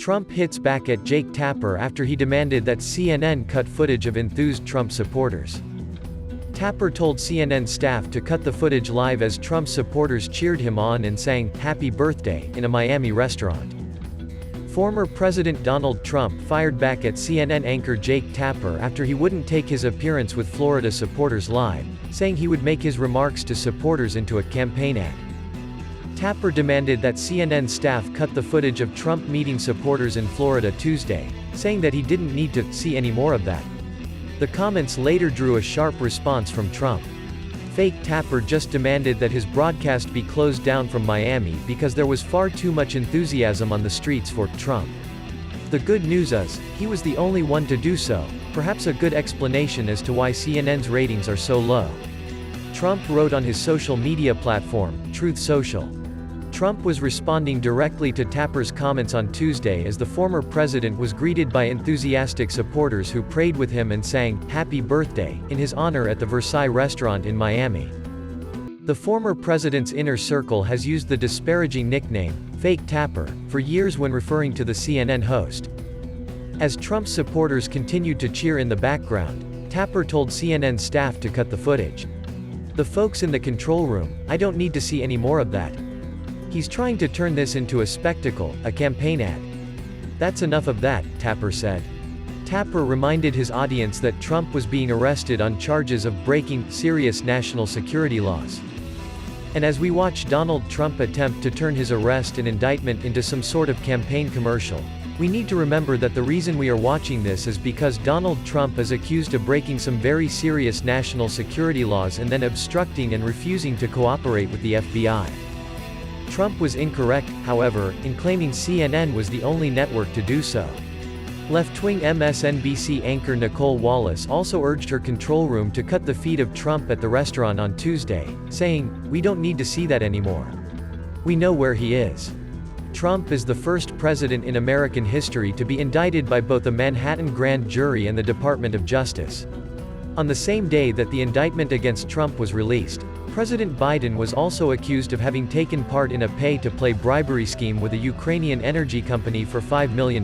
Trump hits back at Jake Tapper after he demanded that CNN cut footage of enthused Trump supporters. Tapper told CNN staff to cut the footage live as Trump supporters cheered him on and sang, "Happy Birthday," in a Miami restaurant. Former President Donald Trump fired back at CNN anchor Jake Tapper after he wouldn't take his appearance with Florida supporters live, saying he would make his remarks to supporters into a campaign ad. Tapper demanded that CNN staff cut the footage of Trump meeting supporters in Florida Tuesday, saying that he didn't need to see any more of that. The comments later drew a sharp response from Trump. Fake Tapper just demanded that his broadcast be closed down from Miami because there was far too much enthusiasm on the streets for Trump. The good news is, he was the only one to do so, perhaps a good explanation as to why CNN's ratings are so low. Trump wrote on his social media platform, Truth Social. Trump was responding directly to Tapper's comments on Tuesday as the former president was greeted by enthusiastic supporters who prayed with him and sang, "Happy Birthday," in his honor at the Versailles restaurant in Miami. The former president's inner circle has used the disparaging nickname, Fake Tapper, for years when referring to the CNN host. As Trump's supporters continued to cheer in the background, Tapper told CNN staff to cut the footage. "The folks in the control room, I don't need to see any more of that. He's trying to turn this into a spectacle, a campaign ad. That's enough of that," Tapper said. Tapper reminded his audience that Trump was being arrested on charges of breaking serious national security laws. And as we watch Donald Trump attempt to turn his arrest and indictment into some sort of campaign commercial, we need to remember that the reason we are watching this is because Donald Trump is accused of breaking some very serious national security laws and then obstructing and refusing to cooperate with the FBI. Trump was incorrect, however, in claiming CNN was the only network to do so. Left-wing MSNBC anchor Nicole Wallace also urged her control room to cut the feed of Trump at the restaurant on Tuesday, saying, "We don't need to see that anymore. We know where he is." Trump is the first president in American history to be indicted by both a Manhattan grand jury and the Department of Justice. On the same day that the indictment against Trump was released, President Biden was also accused of having taken part in a pay-to-play bribery scheme with a Ukrainian energy company for $5 million.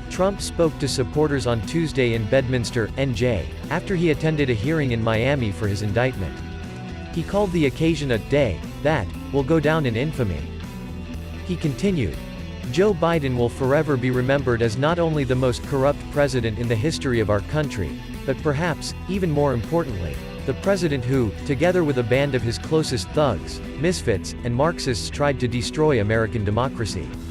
Trump spoke to supporters on Tuesday in Bedminster, NJ, after he attended a hearing in Miami for his indictment. He called the occasion a day that will go down in infamy. He continued, "Joe Biden will forever be remembered as not only the most corrupt president in the history of our country, but perhaps, even more importantly, the president who, together with a band of his closest thugs, misfits, and Marxists tried to destroy American democracy."